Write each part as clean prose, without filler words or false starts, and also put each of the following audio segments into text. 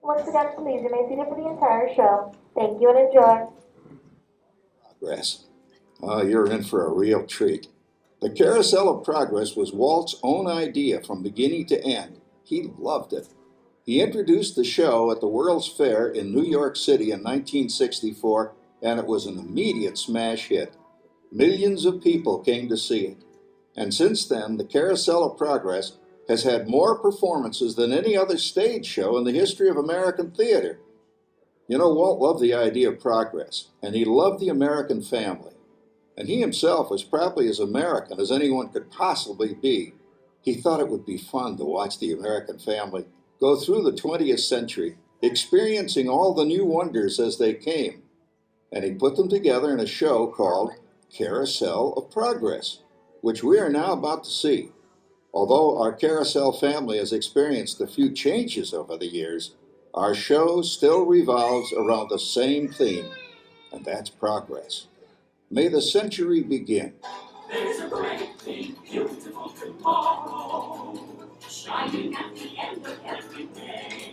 Once again, please remain seated for the entire show. Thank you and enjoy. Progress. You're in for a real treat. The Carousel of Progress was Walt's own idea from beginning to end. He loved it. He introduced the show at the World's Fair in New York City in 1964, and it was an immediate smash hit. Millions of people came to see it. And since then, the Carousel of Progress has had more performances than any other stage show in the history of American theater. You know, Walt loved the idea of progress, and he loved the American family. And he himself was probably as American as anyone could possibly be. He thought it would be fun to watch the American family go through the 20th century, experiencing all the new wonders as they came. And he put them together in a show called Carousel of Progress, which we are now about to see. Although our Carousel family has experienced a few changes over the years, our show still revolves around the same theme, and that's progress. May the century begin. There's a great big beautiful tomorrow, shining at the end of every day.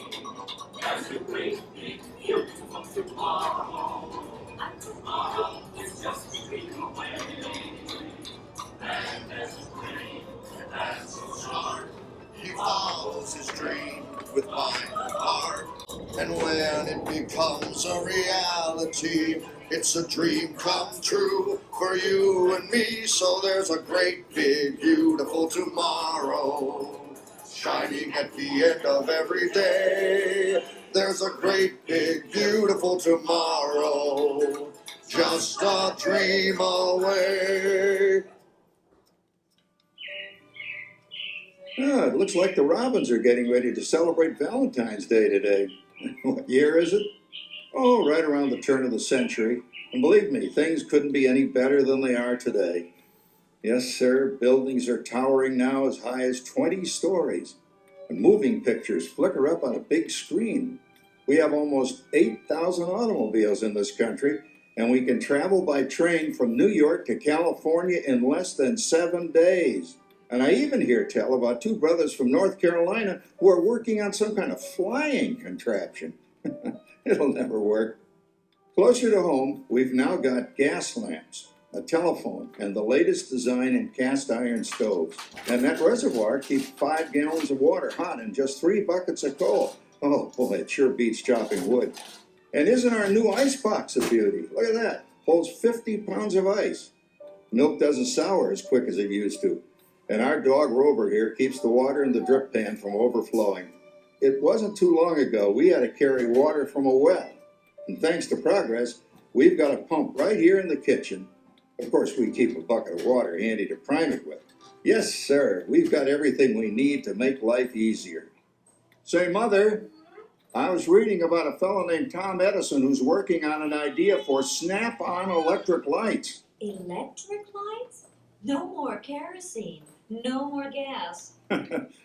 There's a great big beautiful tomorrow, and tomorrow is just a dream away. And there's a dream that's so sharp, He follows his dream with mind and heart. And when it becomes a reality, it's a dream come true for you and me. So there's a great, big, beautiful tomorrow, shining at the end of every day. There's a great, big, beautiful tomorrow, just a dream away. It looks like the Robins are getting ready to celebrate Valentine's Day today. What year is it? Oh, right around the turn of the century. And believe me, things couldn't be any better than they are today. Yes, sir, buildings are towering now as high as 20 stories. And moving pictures flicker up on a big screen. We have almost 8,000 automobiles in this country, and we can travel by train from New York to California in less than 7 days. And I even hear tell about two brothers from North Carolina who are working on some kind of flying contraption. It'll never work. Closer to home, we've now got gas lamps, a telephone, and the latest design in cast iron stoves. And that reservoir keeps 5 gallons of water hot in just 3 buckets of coal. Oh boy, it sure beats chopping wood. And isn't our new ice box a beauty? Look at that. Holds 50 pounds of ice. Milk doesn't sour as quick as it used to. And our dog Rover here keeps the water in the drip pan from overflowing. It wasn't too long ago we had to carry water from a well. And thanks to progress, we've got a pump right here in the kitchen. Of course, we keep a bucket of water handy to prime it with. Yes, sir, we've got everything we need to make life easier. Say, Mother, I was reading about a fellow named Tom Edison who's working on an idea for snap-on electric lights. Electric lights? No more kerosene. No more gas.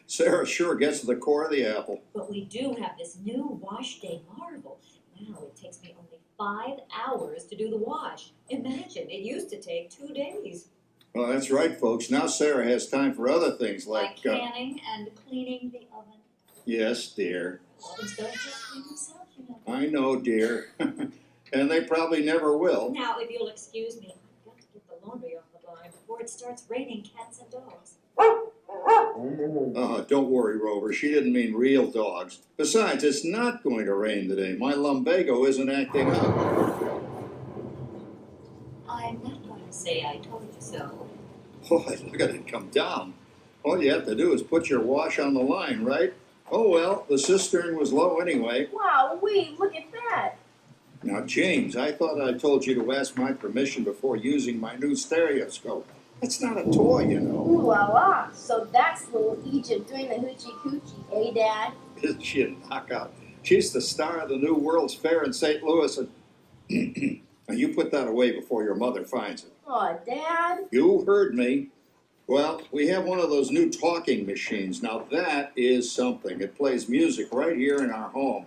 Sarah sure gets to the core of the apple. But we do have this new wash day marvel. Now it takes me only 5 hours to do the wash. Imagine, it used to take 2 days. Well, that's right, folks. Now Sarah has time for other things Like canning and cleaning the oven. Yes, dear. Ovens don't just clean themselves, you know. I know, dear. And they probably never will. Now, if you'll excuse me, I've got to get the laundry off the line before it starts raining cats and dogs. Don't worry, Rover. She didn't mean real dogs. Besides, it's not going to rain today. My lumbago isn't acting up. I'm not going to say I told you so. Boy, look at it come down. All you have to do is put your wash on the line, right? Oh, well, the cistern was low anyway. Wow, look at that. Now, James, I thought I told you to ask my permission before using my new stereoscope. It's not a toy, you know. Ooh la la. So that's little Egypt doing the hoochie coochie, eh, Dad? Isn't she a knockout? She's the star of the new World's Fair in St. Louis. And now, you put that away before your mother finds it. Aw, Dad. You heard me. Well, we have one of those new talking machines. Now, that is something. It plays music right here in our home.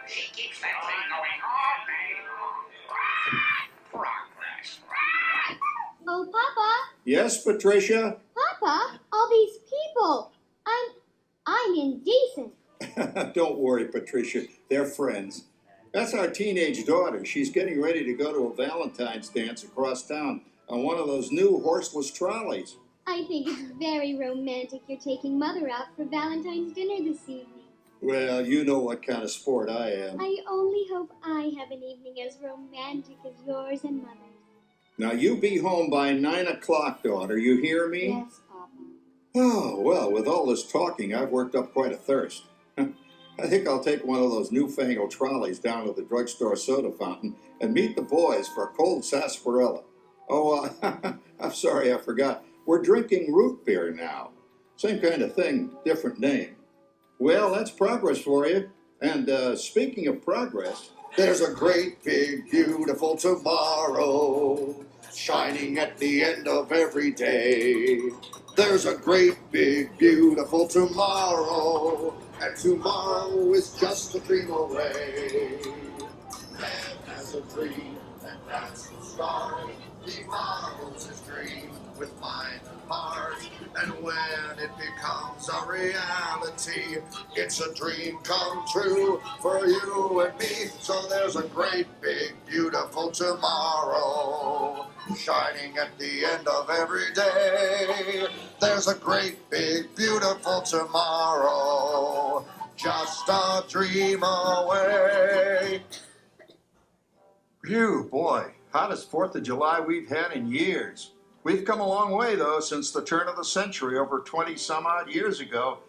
He keeps that thing going all day long. Progress. Oh, Papa. Yes, Patricia? Papa, all these people. I'm I'm indecent. Don't worry, Patricia. They're friends. That's our teenage daughter. She's getting ready to go to a Valentine's dance across town on one of those new horseless trolleys. I think it's very romantic you're taking Mother out for Valentine's dinner this evening. Well, you know what kind of sport I am. I only hope I have an evening as romantic as yours and Mother's. Now, you be home by 9 o'clock, daughter. You hear me? Yes, Papa. Oh, well, with all this talking, I've worked up quite a thirst. I think I'll take one of those newfangled trolleys down to the drugstore soda fountain and meet the boys for a cold sarsaparilla. Oh, I'm sorry, I forgot. We're drinking root beer now. Same kind of thing, different name. Well, that's progress for you. And speaking of progress, There's a great, big, beautiful tomorrow shining at the end of every day. There's a great, big, beautiful tomorrow, and tomorrow is just a dream away. Man has a dream, and that's the start. He follows his dream with mind and heart, and when it becomes a reality, it's a dream come true for you and me. So there's a great, big, beautiful tomorrow shining at the end of every day. There's a great, big, beautiful tomorrow, just a dream away. phew, boy, hottest 4th of July we've had in years. We've come a long way, though, since the turn of the century, over 20-some-odd years ago.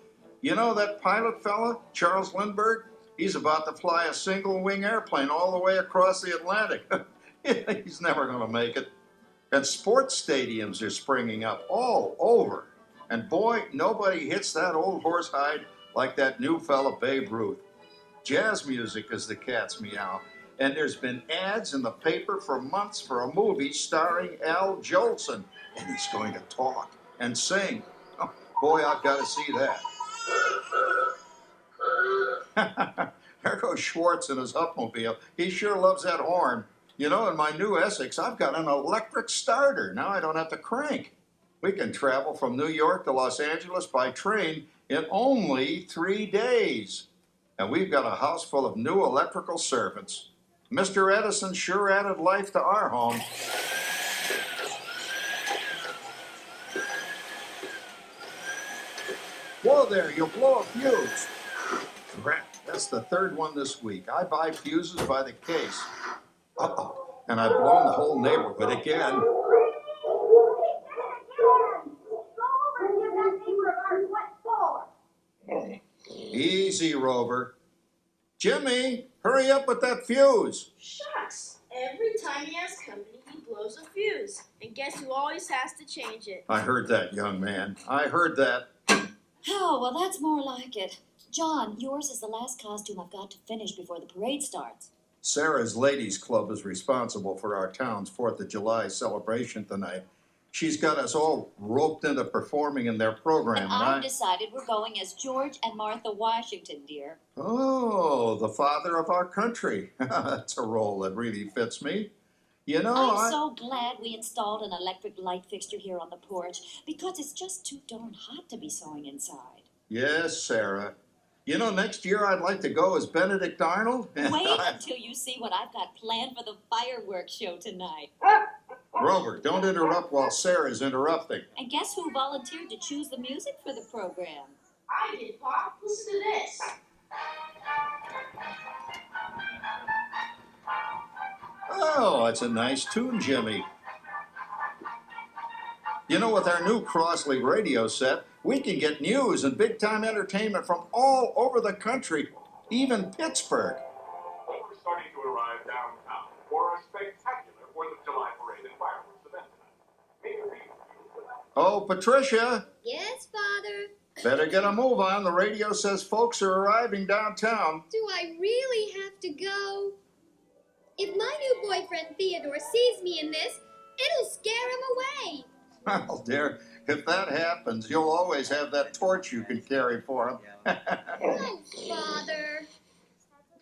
You know that pilot fella, Charles Lindbergh? He's about to fly a single-wing airplane all the way across the Atlantic. He's never going to make it. And sports stadiums are springing up all over. And boy, nobody hits that old horsehide like that new fella Babe Ruth. Jazz music is the cat's meow. And there's been ads in the paper for months for a movie starring Al Jolson. And he's going to talk and sing. Oh, boy, I've got to see that. There goes Schwartz in his upmobile. He sure loves that horn. You know, in my new Essex, I've got an electric starter. Now I don't have to crank. We can travel from New York to Los Angeles by train in only 3 days. And we've got a house full of new electrical servants. Mr. Edison sure added life to our home. Whoa there, you'll blow a fuse. Crap, that's the 3rd one this week. I buy fuses by the case. Uh-oh, and I've blown the whole neighborhood again. Go over and give that neighbor of ours what for. Easy, Rover. Jimmy, hurry up with that fuse. Shucks! Every time he has company, he blows a fuse. And guess who always has to change it? I heard that, young man. I heard that. Oh, well, that's more like it. John, yours is the last costume I've got to finish before the parade starts. Sarah's Ladies Club is responsible for our town's 4th of July celebration tonight. She's got us all roped into performing in their program. And I've decided we're going as George and Martha Washington, dear. Oh, the father of our country. That's a role that really fits me. You know, I'm so glad we installed an electric light fixture here on the porch because it's just too darn hot to be sewing inside. Yes, Sarah. You know, next year I'd like to go as Benedict Arnold. Wait until you see what I've got planned for the fireworks show tonight. Rover, don't interrupt while Sarah's interrupting. And guess who volunteered to choose the music for the program? I did, Pop. Listen to this. Oh, that's a nice tune, Jimmy. You know, with our new Crossley radio set, we can get news and big-time entertainment from all over the country, even Pittsburgh. We're starting to arrive downtown for a spectacular 4th of July parade and fireworks event tonight. May you read for that? Oh, Patricia, Yes, Father. better get a move on. The radio says folks are arriving downtown. Do I really have to go? If my new boyfriend Theodore sees me in this, it'll scare him away. Well, dear, if that happens, you'll always have that torch you can carry for him. Thanks, Father.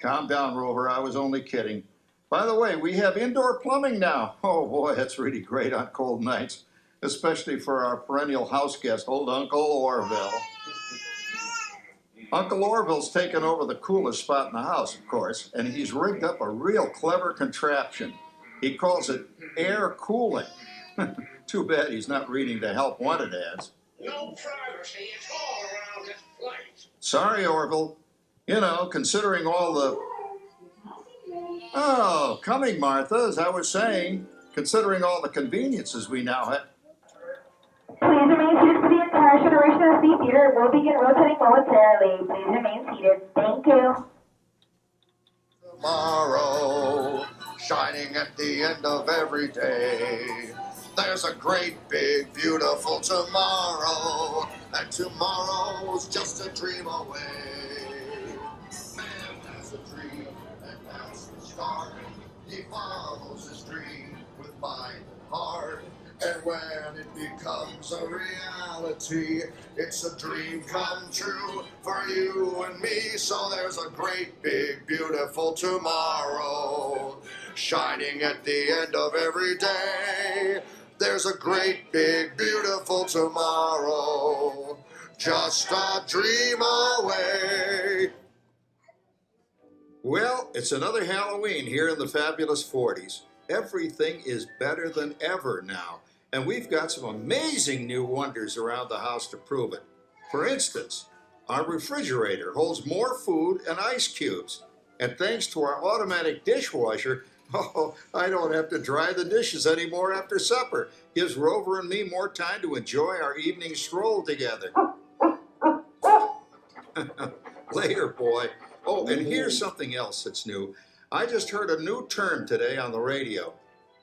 Calm down, Rover. I was only kidding. By the way, we have indoor plumbing now. Oh, boy, that's really great on cold nights, especially for our perennial house guest, old Uncle Orville. Uncle Orville's taken over the coolest spot in the house, of course, and he's rigged up a real clever contraption. He calls it air cooling. Too bad he's not reading the help wanted ads. No privacy at all around this place. Sorry, Orville. You know, considering all the... Oh, coming, Martha, as I was saying, considering all the conveniences we now have. Please remain seated for the entire duration of the theater. We'll begin rotating momentarily. Please remain seated. Thank you. Tomorrow, shining at the end of every day. There's a great, big, beautiful tomorrow, and tomorrow's just a dream away. Man has a dream, and that's the start. He follows his dream with mind and heart. And when it becomes a reality, it's a dream come true for you and me. So there's a great, big, beautiful tomorrow, shining at the end of every day. There's a great, big, beautiful tomorrow, just a dream away. Well, it's another Halloween here in the fabulous 40s. Everything is better than ever now, and we've got some amazing new wonders around the house to prove it. For instance, our refrigerator holds more food and ice cubes, and thanks to our automatic dishwasher, oh, I don't have to dry the dishes anymore after supper. Gives Rover and me more time to enjoy our evening stroll together. Later, boy. Oh, and here's something else that's new. I just heard a new term today on the radio.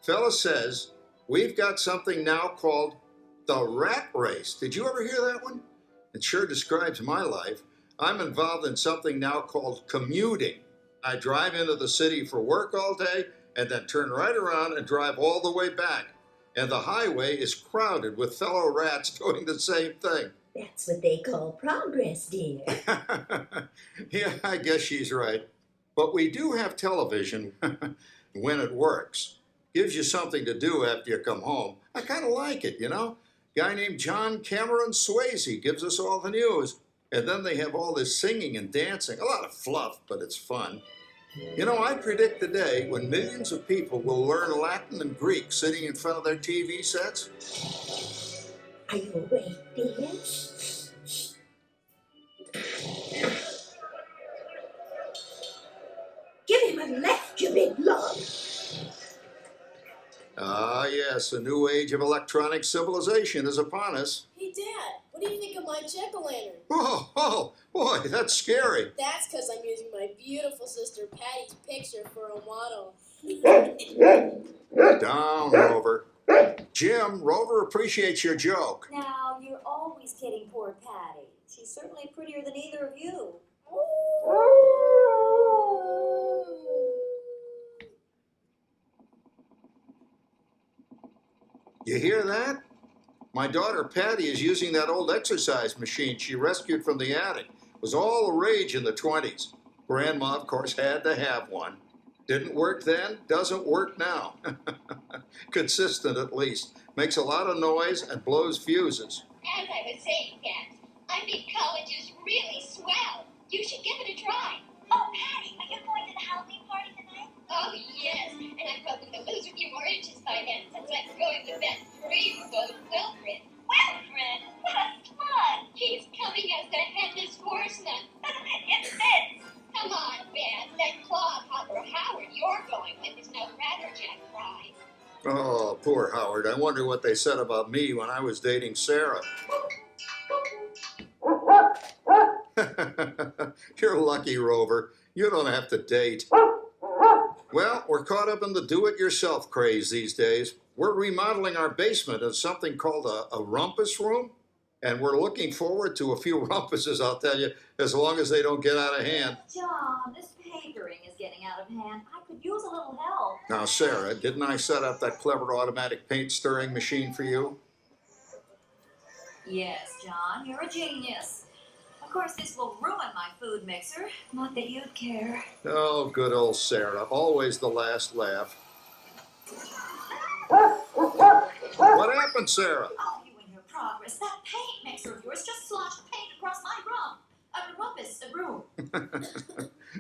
Fella says, we've got something now called the rat race. Did you ever hear that one? It sure describes my life. I'm involved in something now called commuting. I drive into the city for work all day and then turn right around and drive all the way back. And the highway is crowded with fellow rats doing the same thing. That's what they call progress, dear. Yeah, I guess she's right. But we do have television when it works. Gives you something to do after you come home. I kind of like it, you know? Guy named John Cameron Swayze gives us all the news. And then they have all this singing and dancing. A lot of fluff, but it's fun. You know, I predict the day when millions of people will learn Latin and Greek sitting in front of their TV sets. Are you awake, dear? Give him a left, you big log. Ah, yes, a new age of electronic civilization is upon us. Hey, Dad, what do you think of my jack-o'-lantern? Oh, boy, that's scary. That's because I'm using my beautiful sister Patty's picture for a model. Down, Rover. Jim, Rover appreciates your joke. Now, you're always kidding poor Patty. She's certainly prettier than either of you. You hear that? My daughter Patty is using that old exercise machine she rescued from the attic. It was all the rage in the 20s. Grandma, of course, had to have one. Didn't work then, doesn't work now. Consistent at least. Makes a lot of noise and blows fuses. As I was saying, Dad, I think college is really swell. You should give it a try. Oh, Patty, are you going to the Halloween party tonight? Oh, yes, and I'm hoping to lose a few more inches by then since I'm going with that three-year-old Wilfred. Wilfred? That's fun! He's coming as the headless horseman. It fits! Come on, Ben, that clodhopper Howard you're going with is no Ratterjack prize. Oh, poor Howard. I wonder what they said about me when I was dating Sarah. You're lucky, Rover. You don't have to date. Well, we're caught up in the do-it-yourself craze these days. We're remodeling our basement as something called a rumpus room, and we're looking forward to a few rumpuses, I'll tell you, as long as they don't get out of hand. John, this papering is getting out of hand. I could use a little help. Now, Sarah, didn't I set up that clever automatic paint stirring machine for you? Yes, John, you're a genius. Of course, this will ruin my food mixer. Not that you'd care. Oh, good old Sarah. Always the last laugh. What happened, Sarah? Oh, you and your progress. That paint mixer of yours just sloshed paint across my room. A office, a room.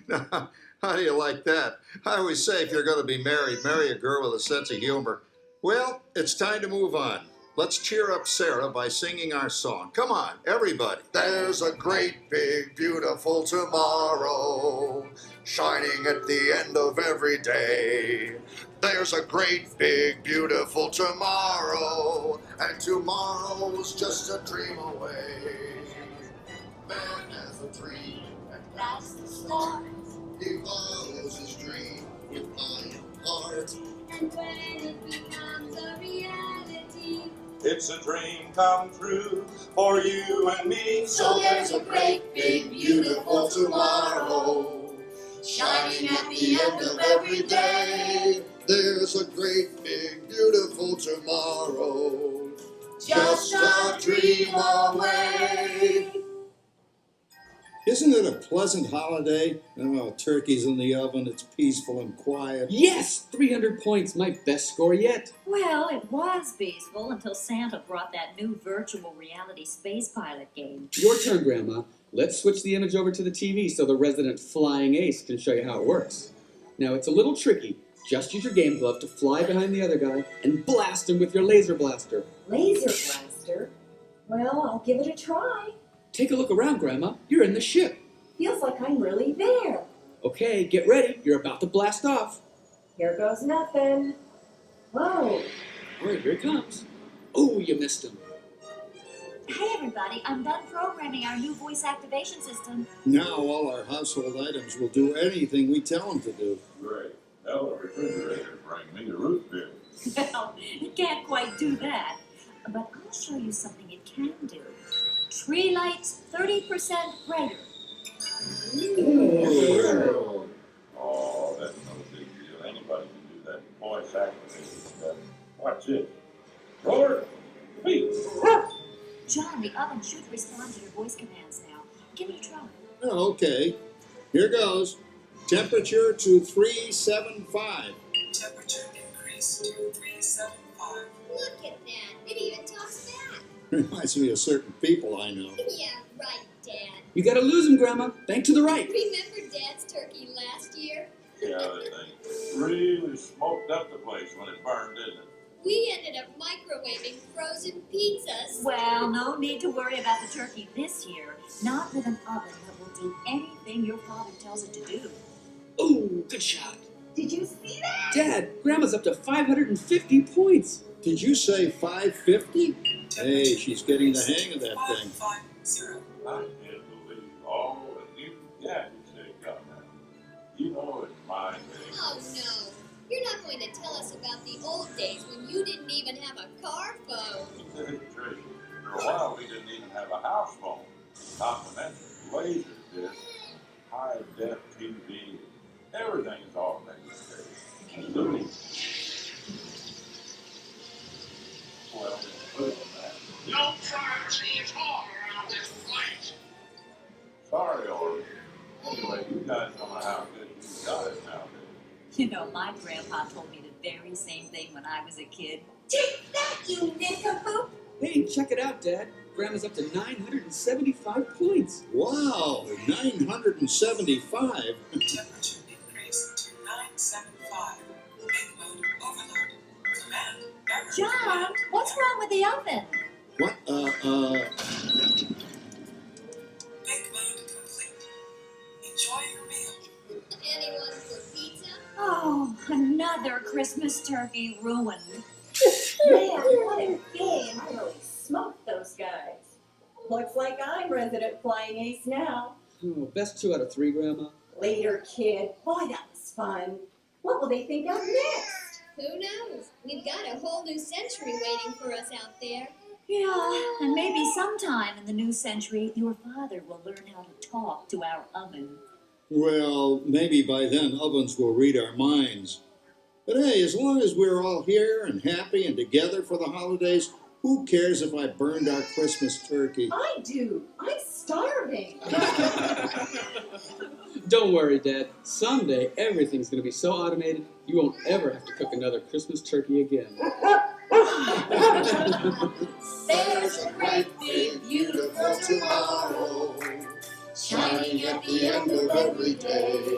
Now, how do you like that? I always say if you're going to be married, marry a girl with a sense of humor. Well, it's time to move on. Let's cheer up Sarah by singing our song. Come on, everybody. There's a great, big, beautiful tomorrow shining at the end of every day. There's a great, big, beautiful tomorrow, and tomorrow's just a dream away. Man has a dream, and that's the start. He follows his dream with mind and heart. And when it becomes a reality, It's a dream come true for you and me. So there's a great, big, beautiful tomorrow shining at the end of every day. There's a great, big, beautiful tomorrow, just a dream away. Isn't it a pleasant holiday? Oh, turkey's in the oven, it's peaceful and quiet. Yes! 300 points, my best score yet. Well, it was peaceful until Santa brought that new virtual reality space pilot game. Your turn, Grandma. Let's switch the image over to the TV so the resident flying ace can show you how it works. Now, it's a little tricky. Just use your game glove to fly behind the other guy and blast him with your laser blaster. Laser blaster? Well, I'll give it a try. Take a look around, Grandma. You're in the ship. Feels like I'm really there. Okay, get ready. You're about to blast off. Here goes nothing. Whoa. All right, here it comes. Oh, you missed him. Hey, everybody. I'm done programming our new voice activation system. Now all our household items will do anything we tell them to do. Great. Now the refrigerator bring me the root beer. Well, it can't quite do that. But I'll show you something it can do. Tree lights 30% brighter. Oh, that's no big deal. Anybody can do that voice activated stuff. Watch it. Roar! Beep! John, the oven should respond to your voice commands now. Give it a try. Oh, okay. Here goes. Temperature to 375. Temperature increase to 375. look at that. It even talks back. Reminds me of certain people I know. Yeah, right, Dad. You gotta lose him, Grandma. Bank to the right. Remember Dad's turkey last year? Yeah, that thing really smoked up the place when it burned, didn't it? We ended up microwaving frozen pizzas. Well, no need to worry about the turkey this year. Not with an oven that will do anything your father tells it to do. Ooh, good shot. Did you see that? Dad, Grandma's up to 550 points. Did you say 550? Hey, she's getting the hang of that thing. 550. I can't believe all the new gadgets they've got now. You know it's my thing. Oh, no. You're not going to tell us about the old days when you didn't even have a car phone. Tricia, for a while we didn't even have a house phone. Complimentary laser disc, high-def TV, everything is all necessary. Including, well, including that. No privacy at all around this place. Sorry, Orly. Anyway, you guys don't know how good you got it nowadays. You know, my grandpa told me the very same thing when I was a kid. Take that, you nincompoop! Hey, check it out, Dad. Grandma's up to 975 points. Wow, 975. Temperature increase to 975. Big load overload. Command error. John, what's wrong with the oven? What, Big load complete. Enjoy your meal. Anyone for pizza? Oh, another Christmas turkey ruined. Man, what a game. I really smoked those guys. Looks like I'm resident flying ace now. Oh, best 2 out of 3, Grandma. Later, kid. Boy, that was fun. What will they think of next? Who knows? We've got a whole new century waiting for us out there. Yeah, and maybe sometime in the new century, your father will learn how to talk to our oven. well, maybe by then ovens will read our minds. But hey, as long as we're all here and happy and together for the holidays, who cares if I burned our Christmas turkey? I do. I'm starving. Don't worry, Dad. Someday, everything's going to be so automated, you won't ever have to cook another Christmas turkey again. There's a great big Beautiful tomorrow shining every day.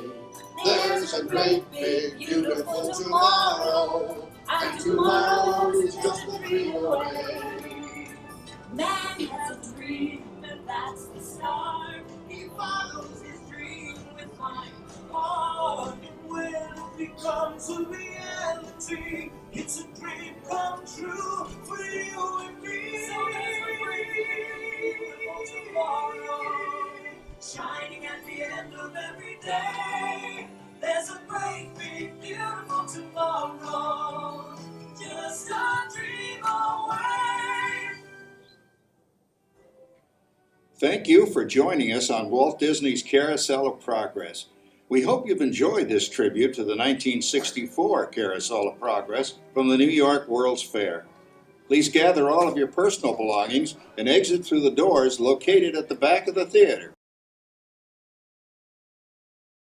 There's a great, big, beautiful tomorrow, and tomorrow is just a dream away. Man has a dream, and that's the start. He follows his dream with flying heart. And when it becomes a reality, it's a dream come true for you and me. So there's a great big beautiful tomorrow, shining at the end of every day. There's a great big beautiful tomorrow, just a dream away. Thank you for joining us on Walt Disney's Carousel of Progress. We hope you've enjoyed this tribute to the 1964 Carousel of Progress from the New York World's Fair. Please gather all of your personal belongings and exit through the doors located at the back of the theater.